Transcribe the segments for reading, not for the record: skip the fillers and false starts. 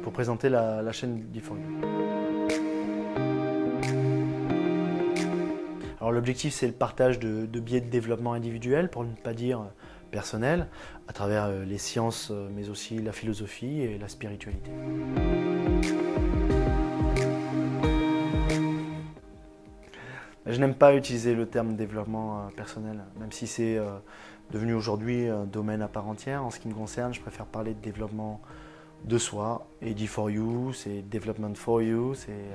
pour présenter la chaîne D4U. Alors l'objectif, c'est le partage de biais de développement individuel, pour ne pas dire personnel, à travers les sciences, mais aussi la philosophie et la spiritualité. Je n'aime pas utiliser le terme développement personnel, même si c'est devenu aujourd'hui un domaine à part entière. En ce qui me concerne, je préfère parler de développement de soi. Et D4U, c'est Development for You, c'est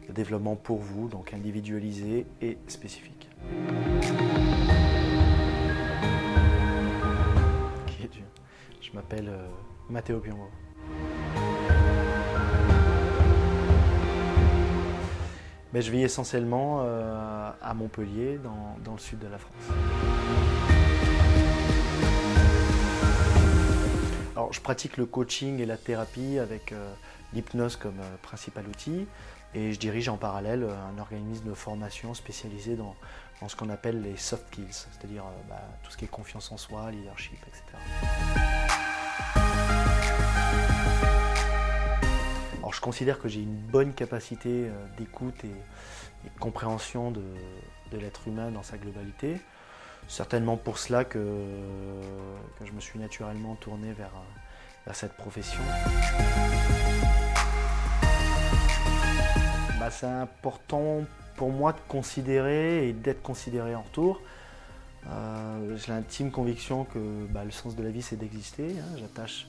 le développement pour vous, donc individualisé et spécifique. Qui es-tu? Je m'appelle Matteo Piombo. Mais je vis essentiellement à Montpellier, dans le sud de la France. Alors, je pratique le coaching et la thérapie avec l'hypnose comme principal outil, et je dirige en parallèle un organisme de formation spécialisé dans ce qu'on appelle les soft skills, c'est-à-dire tout ce qui est confiance en soi, leadership, etc. Alors, je considère que j'ai une bonne capacité d'écoute et de compréhension de l'être humain dans sa globalité. Certainement pour cela que je me suis naturellement tourné vers cette profession. C'est important pour moi de considérer et d'être considéré en retour. J'ai l'intime conviction que le sens de la vie, c'est d'exister. J'attache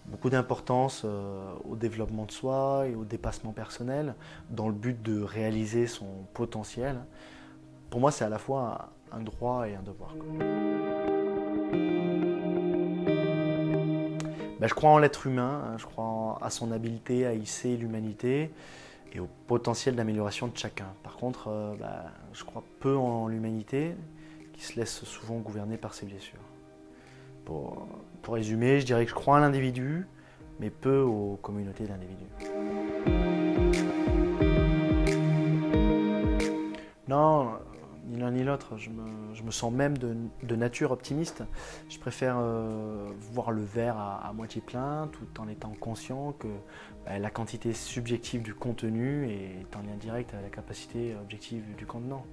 beaucoup d'importance au développement de soi et au dépassement personnel dans le but de réaliser son potentiel. Pour moi, c'est à la fois un droit et un devoir. Je crois en l'être humain, je crois à son habileté à hisser l'humanité et au potentiel d'amélioration de chacun. Par contre, je crois peu en l'humanité qui se laisse souvent gouverner par ses blessures. Pour résumer, je dirais que je crois à l'individu, mais peu aux communautés d'individus. Non, ni l'un ni l'autre. Je me sens même de nature optimiste. Je préfère voir le verre à moitié plein, tout en étant conscient que la quantité subjective du contenu est en lien direct avec la capacité objective du contenant.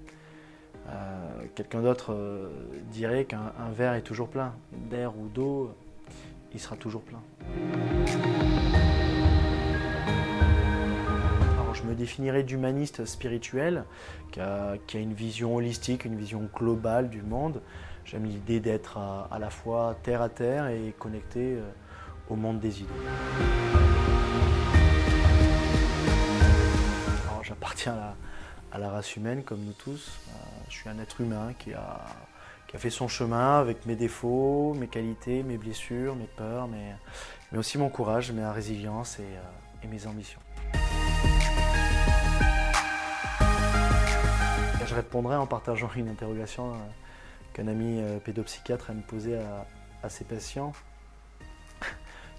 Quelqu'un d'autre dirait qu'un verre est toujours plein. D'air ou d'eau, il sera toujours plein. Alors, je me définirais d'humaniste spirituel, qui a une vision holistique, une vision globale du monde. J'aime l'idée d'être à la fois terre à terre et connecté au monde des idées. Alors, j'appartiens à la race humaine, comme nous tous. Je suis un être humain qui a fait son chemin avec mes défauts, mes qualités, mes blessures, mes peurs, mais aussi mon courage, ma résilience et mes ambitions. Je répondrai en partageant une interrogation qu'un ami pédopsychiatre aime poser à ses patients.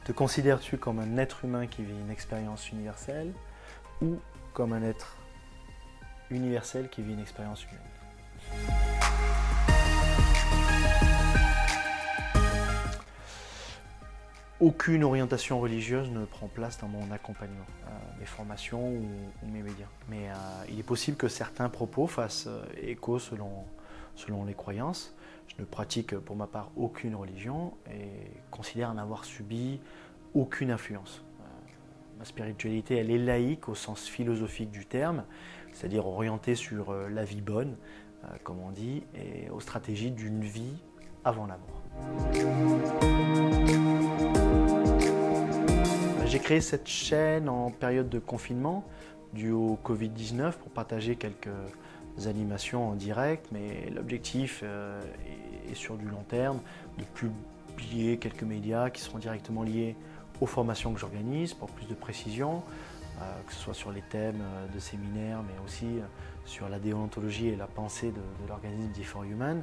Te considères-tu comme un être humain qui vit une expérience universelle ou comme un être universel qui vit une expérience humaine? Aucune orientation religieuse ne prend place dans mon accompagnement, mes formations ou mes médias. Mais il est possible que certains propos fassent écho selon les croyances. Je ne pratique pour ma part aucune religion et considère n'avoir subi aucune influence. Ma spiritualité, elle est laïque au sens philosophique du terme, c'est-à-dire orientée sur la vie bonne, comme on dit, et aux stratégies d'une vie avant la mort. J'ai créé cette chaîne en période de confinement dû au Covid-19 pour partager quelques animations en direct, mais l'objectif est sur du long terme, de publier quelques médias qui seront directement liés aux formations que j'organise pour plus de précision, que ce soit sur les thèmes de séminaires, mais aussi sur la déontologie et la pensée de l'organisme D4Human.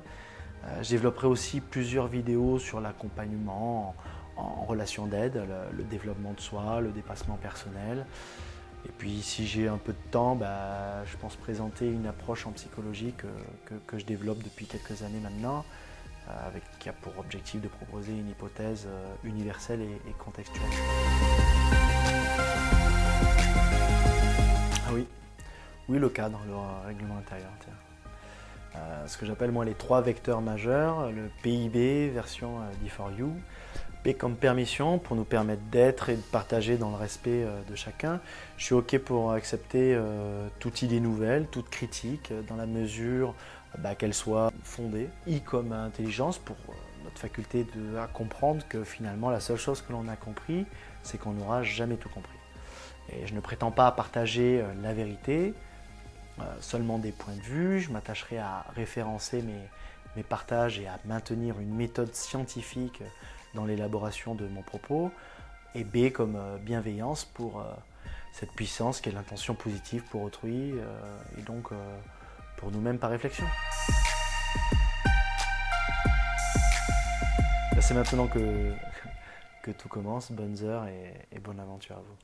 Je développerai aussi plusieurs vidéos sur l'accompagnement en relation d'aide, le développement de soi, le dépassement personnel. Et puis si j'ai un peu de temps, je pense présenter une approche en psychologie que je développe depuis quelques années maintenant, qui a pour objectif de proposer une hypothèse universelle et contextuelle. Oui, le cadre, le règlement intérieur. Tiens. Ce que j'appelle moi les 3 vecteurs majeurs, le PIB version D4U. P comme permission pour nous permettre d'être et de partager dans le respect de chacun. Je suis OK pour accepter toute idée nouvelle, toute critique, dans la mesure qu'elle soit fondée. I comme intelligence pour notre faculté à comprendre que finalement la seule chose que l'on a compris, c'est qu'on n'aura jamais tout compris. Et je ne prétends pas partager la vérité, seulement des points de vue. Je m'attacherai à référencer mes partages et à maintenir une méthode scientifique dans l'élaboration de mon propos. Et B comme bienveillance pour cette puissance qui est l'intention positive pour autrui et donc pour nous-mêmes par réflexion. C'est maintenant que tout commence. Bonnes heures et bonne aventure à vous.